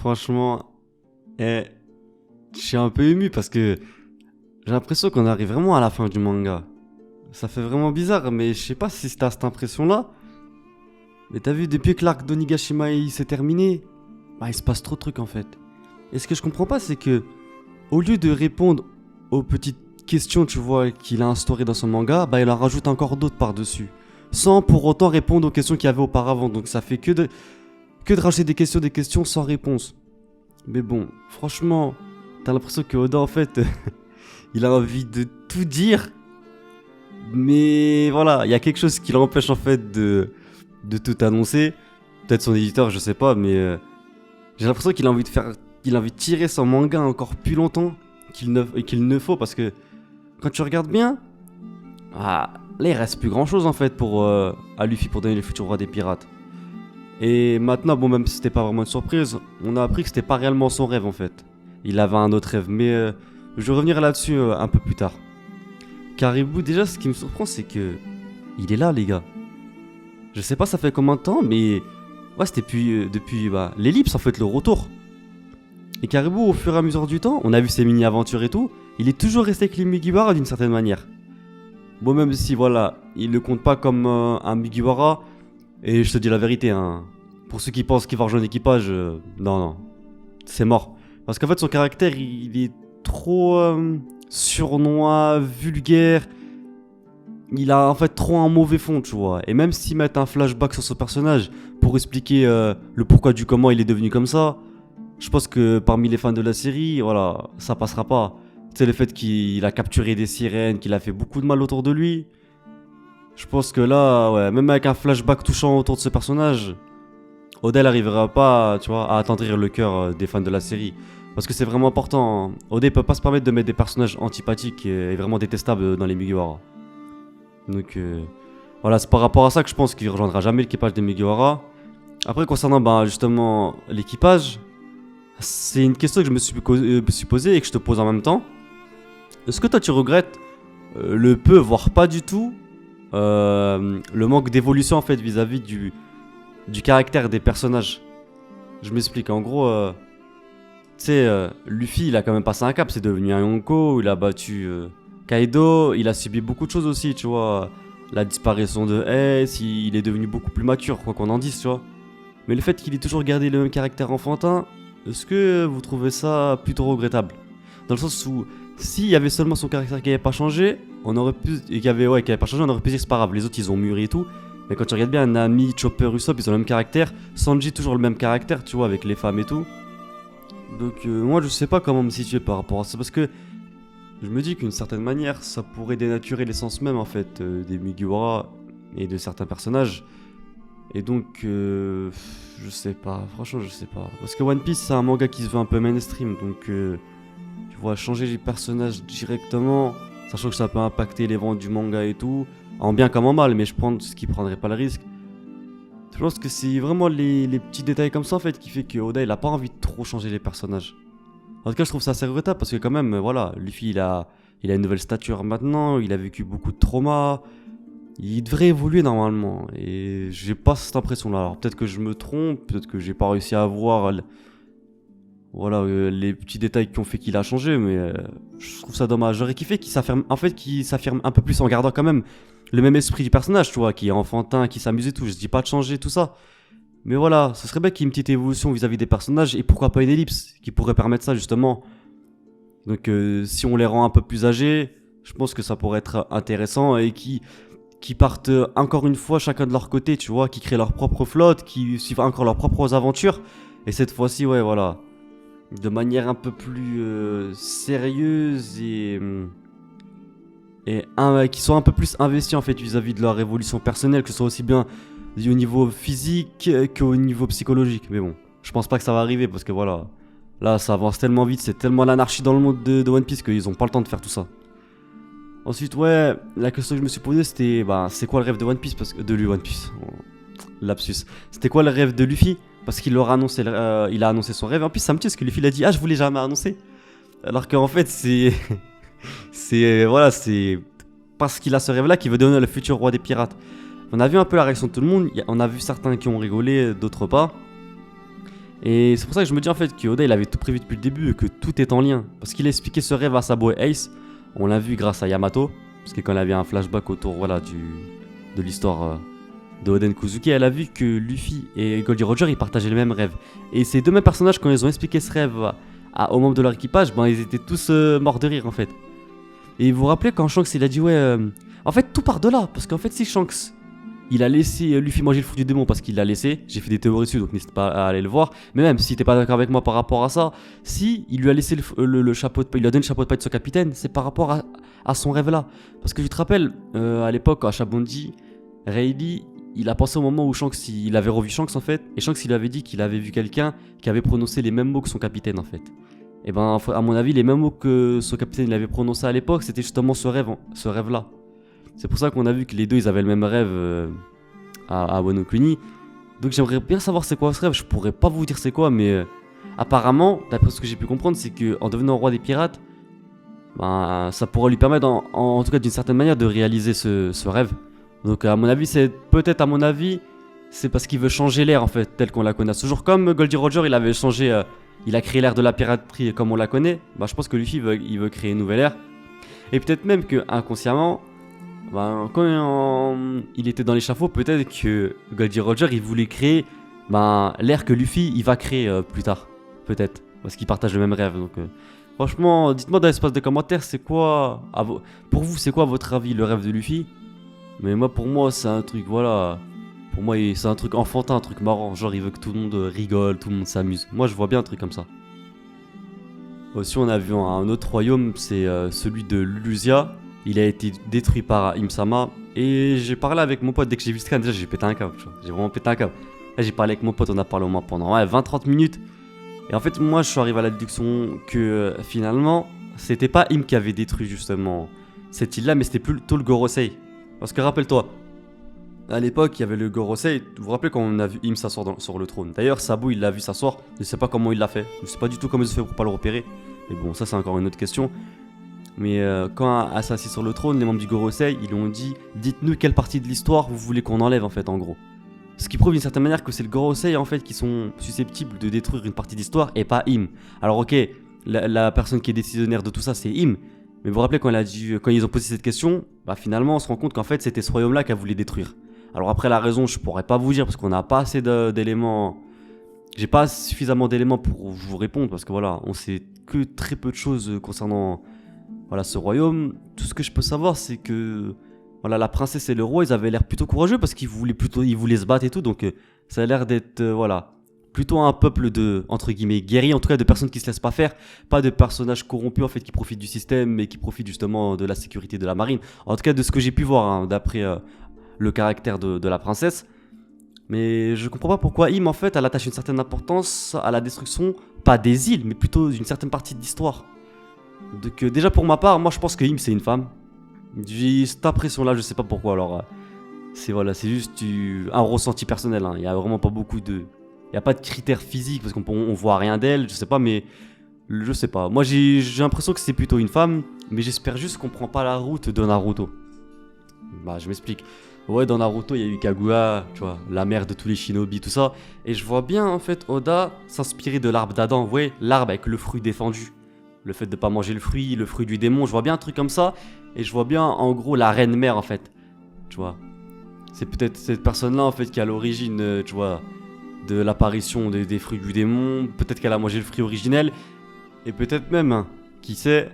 Franchement, eh, je suis un peu ému parce que j'ai l'impression qu'on arrive vraiment à la fin du manga. Ça fait vraiment bizarre, mais je sais pas si t'as cette impression-là. Mais t'as vu, depuis que l'arc d'Onigashima il s'est terminé, bah il se passe trop de trucs en fait. Et ce que je comprends pas, c'est que au lieu de répondre aux petites questions, tu vois, qu'il a instaurées dans son manga, bah il en rajoute encore d'autres par-dessus. Sans pour autant répondre aux questions qu'il y avait auparavant. Donc ça fait que de rajouter des questions sans réponse. Mais bon, franchement, t'as l'impression que Oda en fait, il a envie de tout dire. Mais voilà, il y a quelque chose qui l'empêche en fait de tout annoncer. Peut-être son éditeur, je sais pas, mais j'ai l'impression qu'il a envie de faire, il a envie de tirer son manga encore plus longtemps qu'il ne faut, parce que quand tu regardes bien, là il reste plus grand chose en fait pour à Luffy pour donner le futur roi des pirates. Et maintenant, bon, même si c'était pas vraiment une surprise, on a appris que c'était pas réellement son rêve en fait. Il avait un autre rêve, mais je vais revenir là-dessus un peu plus tard. Caribou, déjà, ce qui me surprend, c'est que il est là, les gars. Je sais pas, ça fait combien de temps, mais ouais, c'était depuis l'ellipse en fait, le retour. Et Caribou, au fur et à mesure du temps, on a vu ses mini-aventures et tout, il est toujours resté avec les Mugiwara d'une certaine manière. Bon, même si voilà, il le compte pas comme un Mugiwara, et je te dis la vérité, hein, pour ceux qui pensent qu'il va rejoindre l'équipage, non, c'est mort. Parce qu'en fait, son caractère, il est trop surnois, vulgaire. Il a en fait trop un mauvais fond, tu vois. Et même s'ils mettent un flashback sur ce personnage pour expliquer le pourquoi du comment il est devenu comme ça, je pense que parmi les fans de la série, voilà, ça passera pas. C'est le fait qu'il a capturé des sirènes, qu'il a fait beaucoup de mal autour de lui. Je pense que là, ouais, même avec un flashback touchant autour de ce personnage, Oda n'arrivera pas, tu vois, à attendrir le cœur des fans de la série. Parce que c'est vraiment important. Oda peut pas se permettre de mettre des personnages antipathiques et vraiment détestables dans les Mugiwara. Donc voilà, c'est par rapport à ça que je pense qu'il rejoindra jamais l'équipage des Mugiwara. Après, concernant justement l'équipage, c'est une question que je me suis posée et que je te pose en même temps. Est-ce que toi tu regrettes le peu, voire pas du tout, le manque d'évolution en fait vis-à-vis du caractère des personnages? Je m'explique, en gros, tu sais, Luffy il a quand même passé un cap, c'est devenu un Yonko, il a battu Kaido, il a subi beaucoup de choses aussi, tu vois. La disparition de Ace, il est devenu beaucoup plus mature, quoi qu'on en dise, tu vois. Mais le fait qu'il ait toujours gardé le même caractère enfantin, est-ce que vous trouvez ça plutôt regrettable? Dans le sens où, s'il y avait seulement son caractère qui n'avait pas changé, on aurait pu. Et qui avait pas changé, on aurait pu dire c'est pas grave, les autres ils ont mûri et tout. Mais quand tu regardes bien, Nami, Chopper, Usopp, ils ont le même caractère. Sanji, toujours le même caractère, tu vois, avec les femmes et tout. Donc, moi je sais pas comment me situer par rapport à ça, parce que je me dis qu'une certaine manière, ça pourrait dénaturer l'essence même en fait des Mugiwara et de certains personnages. Et donc, je sais pas, franchement, je sais pas. Parce que One Piece, c'est un manga qui se veut un peu mainstream, donc tu vois, changer les personnages directement, sachant que ça peut impacter les ventes du manga et tout, en bien comme en mal, mais je pense qu'ils prendraient pas le risque. Je pense que c'est vraiment les petits détails comme ça en fait qui fait que Oda il a pas envie de trop changer les personnages. En tout cas, je trouve ça assez regrettable parce que quand même, voilà, Luffy il a une nouvelle stature maintenant, il a vécu beaucoup de traumas. Il devrait évoluer normalement et j'ai pas cette impression là. Alors peut-être que je me trompe, peut-être que j'ai pas réussi à voir les petits détails qui ont fait qu'il a changé, mais je trouve ça dommage. J'aurais kiffé qu'il s'affirme un peu plus en gardant quand même le même esprit du personnage, tu vois, qui est enfantin, qui s'amuse et tout. Je dis pas de changer tout ça. Mais voilà, ce serait bien qu'il y ait une petite évolution vis-à-vis des personnages et pourquoi pas une ellipse qui pourrait permettre ça justement. Donc si on les rend un peu plus âgés, je pense que ça pourrait être intéressant et qui partent encore une fois chacun de leur côté, tu vois, qui créent leur propre flotte, qui suivent encore leurs propres aventures. Et cette fois-ci, ouais, voilà, de manière un peu plus sérieuse et qui sont un peu plus investis en fait vis-à-vis de leur évolution personnelle, que ce soit aussi bien au niveau physique qu'au niveau psychologique. Mais bon, je pense pas que ça va arriver parce que voilà, là ça avance tellement vite, c'est tellement l'anarchie dans le monde de One Piece qu'ils ont pas le temps de faire tout ça. Ensuite, ouais, la question que je me suis posée c'était c'est quoi le rêve de One Piece One Piece. Lapsus. C'était quoi le rêve de Luffy? Parce qu'il leur a annoncé, il a annoncé son rêve. En plus, ça me tue parce que Luffy il a dit je voulais jamais annoncer. Alors qu'en fait, c'est c'est parce qu'il a ce rêve-là qu'il veut devenir le futur roi des pirates. On a vu un peu la réaction de tout le monde. On a vu certains qui ont rigolé, d'autres pas. Et c'est pour ça que je me dis en fait que Oda il avait tout prévu depuis le début et que tout est en lien. Parce qu'il a expliqué ce rêve à Sabo et Ace. On l'a vu grâce à Yamato. Parce que quand elle avait un flashback autour voilà, de l'histoire de Oden Kozuki, elle a vu que Luffy et Goldie Roger ils partageaient le même rêve. Et ces deux mêmes personnages, quand ils ont expliqué ce rêve aux membres de leur équipage, ben, ils étaient tous morts de rire en fait. Et vous vous rappelez quand Shanks il a dit ouais. En fait, tout part de là. Parce qu'en fait, si Shanks il a laissé Luffy manger le fruit du démon parce qu'il l'a laissé. J'ai fait des théories dessus, donc n'hésite pas à aller le voir. Mais même si t'es pas d'accord avec moi par rapport à ça, si il lui a laissé le chapeau de paille, il lui a donné le chapeau de paille de son capitaine, c'est par rapport à son rêve là. Parce que tu te rappelles, à l'époque, à Shabondi, Rayleigh, il a pensé au moment où Shanks, il avait revu Shanks en fait. Et Shanks, il avait dit qu'il avait vu quelqu'un qui avait prononcé les mêmes mots que son capitaine en fait. Et ben, à mon avis, les mêmes mots que son capitaine il avait prononcé à l'époque, c'était justement ce rêve là. C'est pour ça qu'on a vu que les deux ils avaient le même rêve à Wano Kuni. Donc j'aimerais bien savoir c'est quoi ce rêve. Je pourrais pas vous dire c'est quoi, mais apparemment, d'après ce que j'ai pu comprendre, c'est qu'en devenant roi des pirates, ben, ça pourrait lui permettre, en tout cas d'une certaine manière, de réaliser ce rêve. Donc à mon avis, c'est parce qu'il veut changer l'ère en fait, telle qu'on la connaît. Toujours comme Goldie Roger, il avait changé, il a créé l'ère de la piraterie comme on la connaît. Ben, je pense que Luffy il veut créer une nouvelle ère. Et peut-être même que inconsciemment, quand il était dans l'échafaud, peut-être que Goldie Roger il voulait créer l'ère que Luffy il va créer plus tard. Peut-être. Parce qu'ils partagent le même rêve. Donc, franchement, dites-moi dans l'espace de commentaires, c'est quoi. Pour vous, c'est quoi votre avis, le rêve de Luffy? Mais moi, pour moi, c'est un truc, voilà. Pour moi, c'est un truc enfantin, un truc marrant. Genre, il veut que tout le monde rigole, tout le monde s'amuse. Moi, je vois bien un truc comme ça. Aussi, on a vu un autre royaume, c'est celui de Lulusia. Il a été détruit par Im-sama. Et j'ai parlé avec mon pote dès que j'ai vu ce scan. Déjà, j'ai pété un câble. J'ai vraiment pété un câble. Là, j'ai parlé avec mon pote, on a parlé au moins pendant 20-30 minutes. Et en fait, moi, je suis arrivé à la déduction que finalement, c'était pas Im qui avait détruit justement cette île-là, mais c'était plutôt le Gorosei. Parce que rappelle-toi, à l'époque, il y avait le Gorosei. Vous vous rappelez quand on a vu Im s'asseoir sur le trône? D'ailleurs, Sabo, il l'a vu s'asseoir. Je sais pas comment il l'a fait. Je sais pas du tout comment il se fait pour pas le repérer. Mais bon, ça, c'est encore une autre question. Mais quand elle s'est assise sur le trône, les membres du Gorosei, ils ont dit dites-nous quelle partie de l'histoire vous voulez qu'on enlève en fait, en gros. Ce qui prouve d'une certaine manière que c'est le Gorosei en fait qui sont susceptibles de détruire une partie d'histoire et pas Im. Alors ok, la personne qui est décisionnaire de tout ça c'est Im. Mais vous vous rappelez quand ils ont posé cette question, finalement on se rend compte qu'en fait c'était ce royaume-là qu'elle voulait détruire. Alors après la raison je pourrais pas vous dire parce qu'on n'a pas assez d'éléments. J'ai pas suffisamment d'éléments pour vous répondre parce que voilà, on sait que très peu de choses concernant ce royaume. Tout ce que je peux savoir c'est que la princesse et le roi ils avaient l'air plutôt courageux parce qu'ils voulaient se battre et tout, donc ça a l'air d'être plutôt un peuple de entre guillemets guerriers, en tout cas de personnes qui se laissent pas faire, pas de personnages corrompus en fait qui profitent du système mais qui profitent justement de la sécurité de la marine. En tout cas de ce que j'ai pu voir d'après le caractère de la princesse. Mais je comprends pas pourquoi Im en fait elle attache une certaine importance à la destruction, pas des îles mais plutôt d'une certaine partie de l'histoire. Donc déjà pour ma part, moi je pense que Im c'est une femme. J'ai cette impression là, je sais pas pourquoi. Alors c'est juste un ressenti personnel, hein. Il y a vraiment pas beaucoup de, il y a pas de critères physiques parce qu'on voit rien d'elle, je sais pas, mais je sais pas. Moi j'ai l'impression que c'est plutôt une femme, mais j'espère juste qu'on prend pas la route de Naruto. Je m'explique. Ouais, dans Naruto il y a eu Kaguya, tu vois, la mère de tous les shinobi, tout ça, et je vois bien en fait Oda s'inspirer de l'arbre d'Adam, ouais, l'arbre avec le fruit défendu. Le fait de pas manger le fruit du démon, je vois bien un truc comme ça. Et je vois bien en gros la reine mère en fait. Tu vois. C'est peut-être cette personne-là en fait qui a l'origine, tu vois, de l'apparition des fruits du démon. Peut-être qu'elle a mangé le fruit originel. Et peut-être même, hein, qui sait,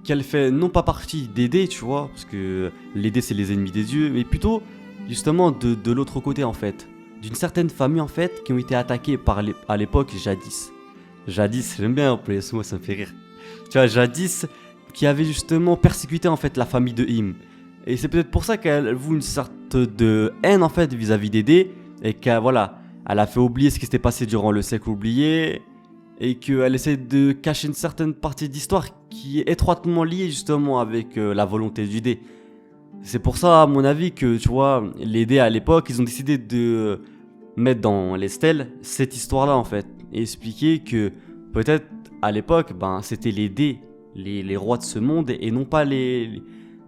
qu'elle fait non pas partie des dés, tu vois. Parce que les dés c'est les ennemis des dieux. Mais plutôt justement de l'autre côté en fait. D'une certaine famille en fait qui ont été attaquées à l'époque jadis. Jadis, j'aime bien appeler ce mot, ça me fait rire. Tu vois, jadis, qui avait justement persécuté en fait la famille de Im. Et c'est peut-être pour ça qu'elle voue une sorte de haine en fait vis-à-vis des dés. Et qu'elle elle a fait oublier ce qui s'était passé durant le siècle oublié. Et qu'elle essaie de cacher une certaine partie d'histoire qui est étroitement liée justement avec la volonté du dé. C'est pour ça, à mon avis, que tu vois, les dés à l'époque, ils ont décidé de mettre dans les stèles cette histoire-là en fait. Et expliquer que peut-être à l'époque, c'était les dés, les rois de ce monde et non pas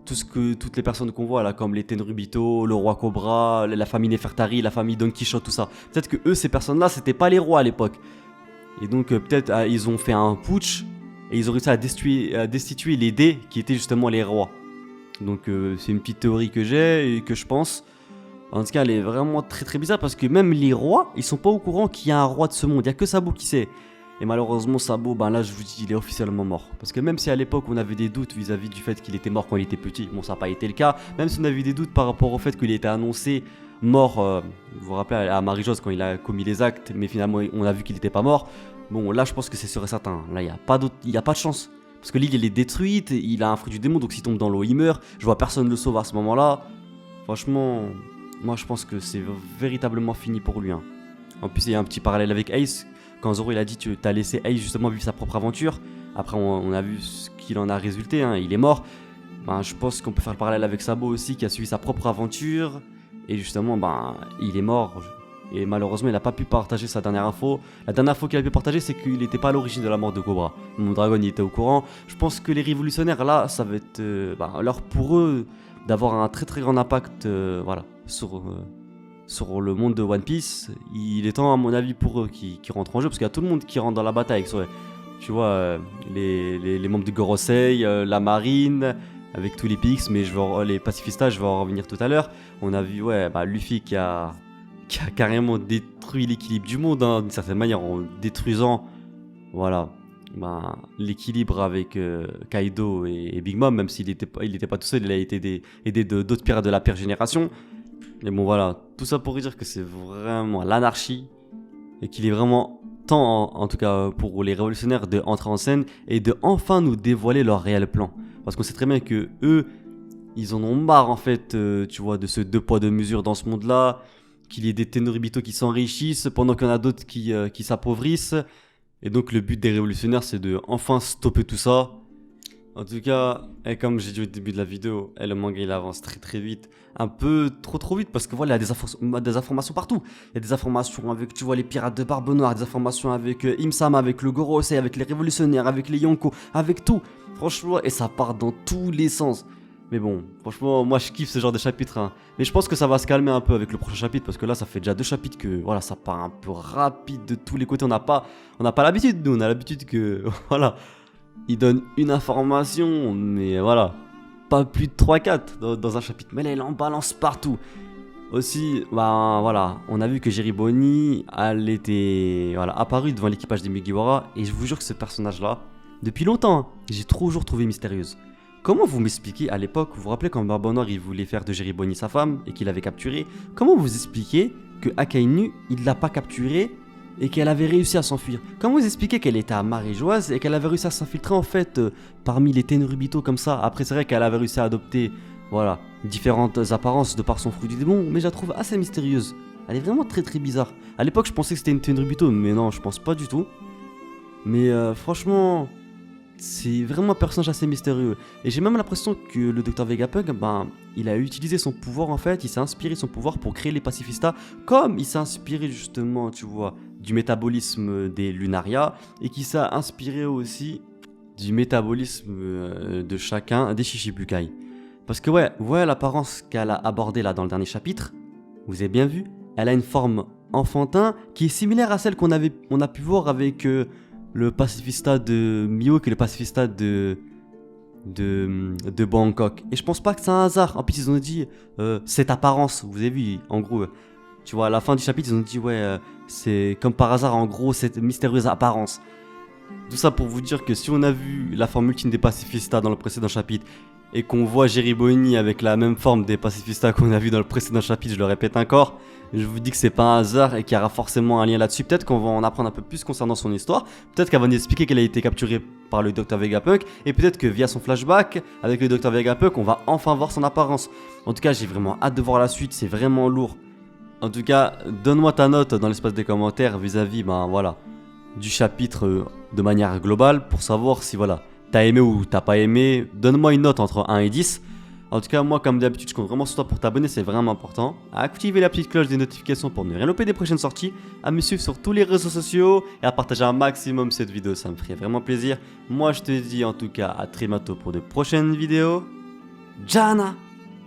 toutes les personnes qu'on voit là, comme les Tenryubito, le roi Cobra, la famille Nefertari, la famille Don Quichotte, tout ça. Peut-être que eux, ces personnes-là, c'était pas les rois à l'époque. Et donc peut-être ils ont fait un putsch et ils ont réussi à destituer les dés qui étaient justement les rois. Donc c'est une petite théorie que j'ai et que je pense. En tout cas, elle est vraiment très très bizarre parce que même les rois, ils sont pas au courant qu'il y a un roi de ce monde. Il y a que Sabo qui sait. Et malheureusement, Sabo, ben là, je vous dis, il est officiellement mort. Parce que même si à l'époque, on avait des doutes vis-à-vis du fait qu'il était mort quand il était petit, bon, ça n'a pas été le cas. Même si on avait des doutes par rapport au fait qu'il était annoncé mort, vous vous rappelez, à Marie-Jose quand il a commis les actes, mais finalement, on a vu qu'il n'était pas mort. Bon, là, je pense que c'est sûr et certain. Là, il n'y a pas de chance. Parce que l'île, elle est détruite, il a un fruit du démon, donc s'il tombe dans l'eau, il meurt. Je vois personne le sauve à ce moment-là. Franchement, moi, je pense que c'est véritablement fini pour lui. Hein. En plus, il y a un petit parallèle avec Ace. Quand Zoro il a dit tu as laissé Ace justement vivre sa propre aventure, après on a vu ce qu'il en a résulté, hein, il est mort. Ben, je pense qu'on peut faire le parallèle avec Sabo aussi qui a suivi sa propre aventure et justement ben, il est mort et malheureusement il n'a pas pu partager sa dernière info. La dernière info qu'il a pu partager c'est qu'il n'était pas à l'origine de la mort de Cobra. Mon Dragon il était au courant. Je pense que les révolutionnaires là ça va être l'heure pour eux d'avoir un très très grand impact voilà, sur le monde de One Piece. Il est temps à mon avis pour eux qui rentrent en jeu parce qu'il y a tout le monde qui rentre dans la bataille. Tu vois les membres du Gorosei, la marine avec tous les PX, mais les pacifistas je vais en revenir tout à l'heure. On a vu Luffy qui a carrément détruit l'équilibre du monde hein, d'une certaine manière en détruisant voilà l'équilibre avec Kaido et Big Mom, même s'il n'était pas tout seul, il a été aidé d'autres pirates de la pire génération. Mais bon voilà, tout ça pour dire que c'est vraiment l'anarchie et qu'il est vraiment temps, en tout cas pour les révolutionnaires, de entrer en scène et de enfin nous dévoiler leur réel plan. Parce qu'on sait très bien que eux, ils en ont marre en fait, tu vois, de ce deux poids deux mesures dans ce monde-là, qu'il y ait des Tenryubito qui s'enrichissent pendant qu'il y en a d'autres qui s'appauvrissent. Et donc le but des révolutionnaires, c'est de enfin stopper tout ça. En tout cas, comme j'ai dit au début de la vidéo, le manga il avance très très vite, un peu trop vite parce que voilà, il y a des informations partout. Il y a des informations avec, tu vois, les pirates de Barbe Noire, des informations avec Im-sama, avec le Gorosei, avec les révolutionnaires, avec les Yonko, avec tout. Franchement, et ça part dans tous les sens. Mais bon, franchement, moi je kiffe ce genre de chapitre. Hein. Mais je pense que ça va se calmer un peu avec le prochain chapitre parce que là, ça fait déjà 2 chapitres que voilà, ça part un peu rapide de tous les côtés. On n'a pas l'habitude, nous, on a l'habitude que voilà. Il donne une information, mais voilà, pas plus de 3-4 dans un chapitre. Mais là, il en balance partout. Aussi, voilà, on a vu que Jerry Bonny, elle était apparue devant l'équipage des Mugiwara. Et je vous jure que ce personnage-là, depuis longtemps, j'ai toujours trouvé mystérieuse. Comment vous m'expliquez à l'époque, vous vous rappelez quand Barbe Noire il voulait faire de Jerry Bonny sa femme et qu'il l'avait capturé, comment vous expliquez que Akainu, il l'a pas capturé et qu'elle avait réussi à s'enfuir? Comment vous expliquez qu'elle était à Marie-Joise et qu'elle avait réussi à s'infiltrer en fait parmi les Tenryubito comme ça? Après c'est vrai qu'elle avait réussi à adopter différentes apparences de par son fruit du démon, mais je la trouve assez mystérieuse. Elle est vraiment très très bizarre. À l'époque je pensais que c'était une Tenryubito, mais non je pense pas du tout. Mais franchement, c'est vraiment un personnage assez mystérieux. Et j'ai même l'impression que le Dr Vegapunk, il a utilisé son pouvoir en fait, il s'est inspiré de son pouvoir pour créer les pacifistas, comme il s'est inspiré justement, tu vois, du métabolisme des Lunaria, et qui s'est inspiré aussi du métabolisme de chacun des Shichibukai. Parce que ouais, vous voyez l'apparence qu'elle a abordée là dans le dernier chapitre, vous avez bien vu, elle a une forme enfantin qui est similaire à celle qu'on a pu voir avec le pacifista de Mihawk et le pacifista de Bangkok. Et je pense pas que c'est un hasard. En plus ils ont dit cette apparence, vous avez vu, en gros, tu vois, à la fin du chapitre ils ont dit c'est comme par hasard en gros cette mystérieuse apparence. Tout ça pour vous dire que si on a vu la forme ultime des pacifistas dans le précédent chapitre et qu'on voit Jerry Bonny avec la même forme des pacifistas qu'on a vu dans le précédent chapitre, je le répète encore, je vous dis que c'est pas un hasard et qu'il y aura forcément un lien là-dessus. Peut-être qu'on va en apprendre un peu plus concernant son histoire, peut-être qu'elle va nous expliquer qu'elle a été capturée par le Dr Vegapunk, et peut-être que via son flashback avec le Dr Vegapunk on va enfin voir son apparence. En tout cas j'ai vraiment hâte de voir la suite, c'est vraiment lourd. En tout cas donne-moi ta note dans l'espace des commentaires vis-à-vis du chapitre de manière globale pour savoir si t'as aimé ou t'as pas aimé. Donne-moi une note entre 1 et 10. En tout cas, moi, comme d'habitude, je compte vraiment sur toi pour t'abonner, c'est vraiment important. À activer la petite cloche des notifications pour ne rien louper des prochaines sorties. À me suivre sur tous les réseaux sociaux et à partager un maximum cette vidéo, ça me ferait vraiment plaisir. Moi, je te dis en tout cas à très bientôt pour de prochaines vidéos. Jana.